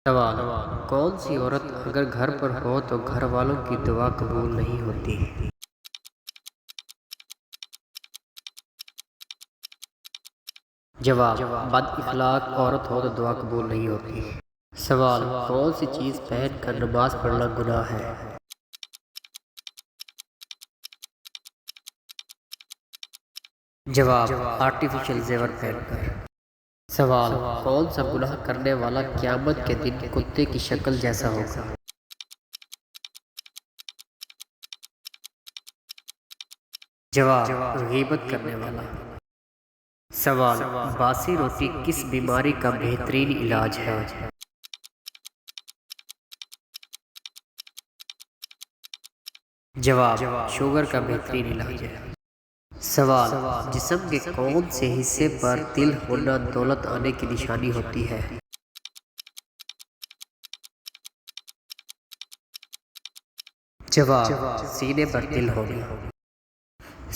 سوال: کون سی عورت اگر گھر پر ہو تو گھر والوں کی دعا قبول نہیں ہوتی؟ جواب: بد اخلاق عورت ہو تو دعا قبول نہیں ہوتی۔ سوال: کون سی چیز پہن کر نماز پڑھنا گناہ ہے؟ جواب: آرٹیفیشل زیور پہن کر۔ سوال: کون سا گناہ کرنے والا قیامت کے دن کتے کی شکل جیسا ہوگا؟ جواب: غیبت کرنے والا۔ سوال: باسی روٹی کس بیماری کا بہترین علاج ہے؟ جواب: شوگر کا بہترین علاج ہے۔ سوال: جسم کے کون سے حصے پر تل ہونا دولت آنے کی نشانی ہوتی ہے؟ جواب: سینے پر تل ہونا۔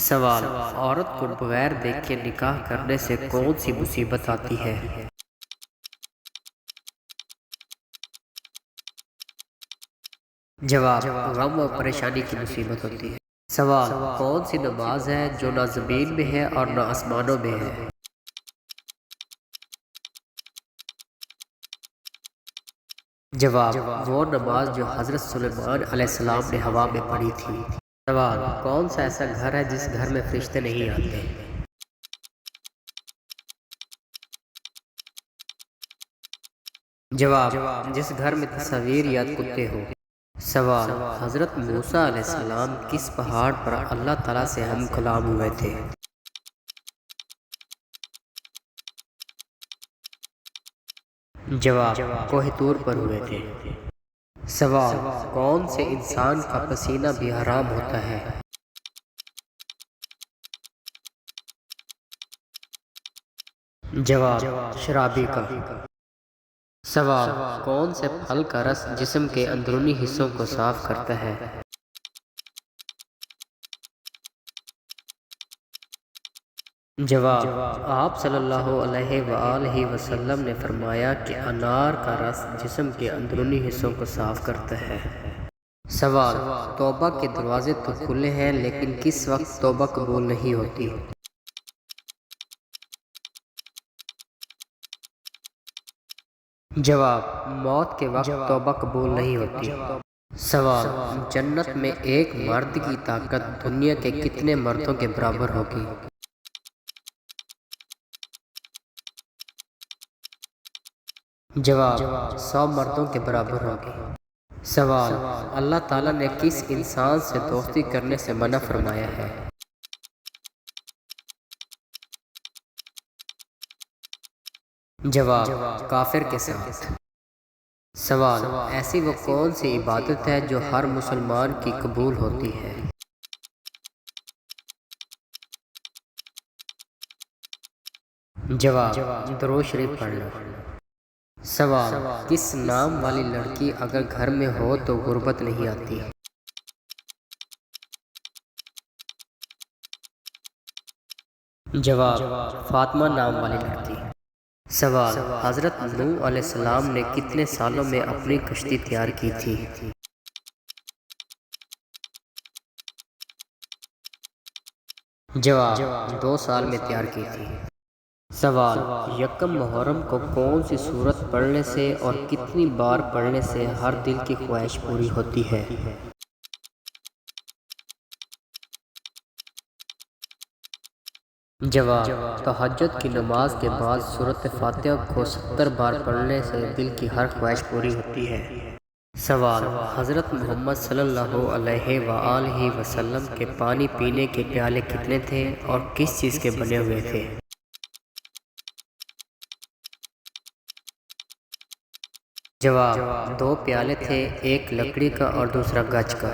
سوال: عورت کو بغیر دیکھے نکاح کرنے سے کون سی مصیبت آتی ہے؟ جواب: غم و پریشانی کی مصیبت ہوتی ہے۔ سوال: کون سی نماز ہے جو نہ زمین میں ہے اور نہ آسمانوں میں ہے؟ جواب: وہ نماز جو حضرت سلیمان علیہ السلام نے ہوا میں پڑھی تھی۔ سوال: کون سا ایسا گھر ہے جس گھر میں فرشتے نہیں آتے؟ جواب: جس گھر میں تصاویر یا کتے ہو۔ سوال: حضرت موسیٰ علیہ السلام کس پہاڑ پر اللہ تعالیٰ سے ہم کلام ہوئے تھے؟ جواب: کوہ طور پر ہوئے تھے۔ سوال: کون سے انسان کا پسینہ بھی حرام ہوتا ہے؟ جواب: شرابی کا۔ سوال: کون سے پھل کا رس جسم کے اندرونی حصوں کو صاف کرتا ہے؟ جواب: آپ صلی اللہ علیہ وآلہ وسلم نے فرمایا کہ انار کا رس جسم کے اندرونی حصوں کو صاف کرتا ہے۔ سوال: توبہ کے دروازے تو کھلے ہیں لیکن کس وقت توبہ قبول نہیں ہوتی؟ جواب: موت کے وقت توبہ قبول نہیں ہوتی۔ سوال: جنت میں ایک مرد کی طاقت دنیا کے کتنے مردوں کے برابر ہوگی؟ جواب: 100 مردوں کے برابر ہوگی۔ سوال: اللہ تعالیٰ نے کس انسان سے دوستی کرنے سے منع فرمایا ہے؟ جواب: کافر کے ساتھ۔ سوال: ایسی وہ کون سی عبادت ہے جو ہر مسلمان کی قبول ہوتی ہے؟ جواب: درود شریف پڑھنا۔ سوال: کس نام والی لڑکی اگر گھر میں ہو تو غربت نہیں آتی؟ جواب: فاطمہ نام والی لڑکی۔ سوال: حضرت نوح علیہ السلام نے کتنے سالوں میں اپنی کشتی تیار کی تھی؟ جواب: 2 سال میں تیار کی تھی۔ سوال: یکم محرم کو کون سی سورت پڑھنے سے اور کتنی بار پڑھنے سے ہر دل کی خواہش پوری ہوتی ہے؟ جواب: تہجد کی نماز کے بعد سورۃ فاتحہ کو 70 بار پڑھنے سے دل کی ہر خواہش پوری ہوتی ہے۔ سوال: حضرت محمد صلی اللہ علیہ وآلہ وسلم کے پانی پینے کے پیالے کتنے تھے اور کس چیز کے بنے ہوئے تھے؟ جواب: 2 پیالے تھے، ایک لکڑی کا اور دوسرا گچ کا۔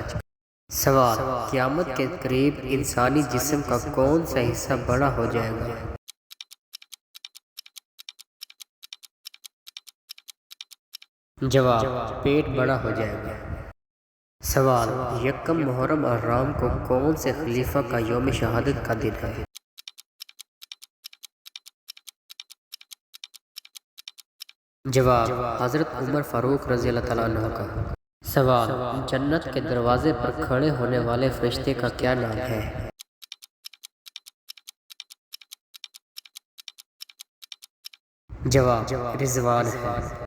سوال: قیامت کے قریب انسانی جسم کا کون سا حصہ بڑا ہو جائے گا؟ جواب: پیٹ بڑا ہو جائے گا۔ سوال: یکم محرم الحرام کو کون سے خلیفہ کا یوم شہادت کا دن ہے؟ جواب: حضرت عمر فاروق رضی اللہ تعالیٰ عنہ کا۔ سوال: جنت کے دروازے پر کھڑے ہونے والے فرشتے کا کیا نام ہے؟ جواب: رضوان ہے۔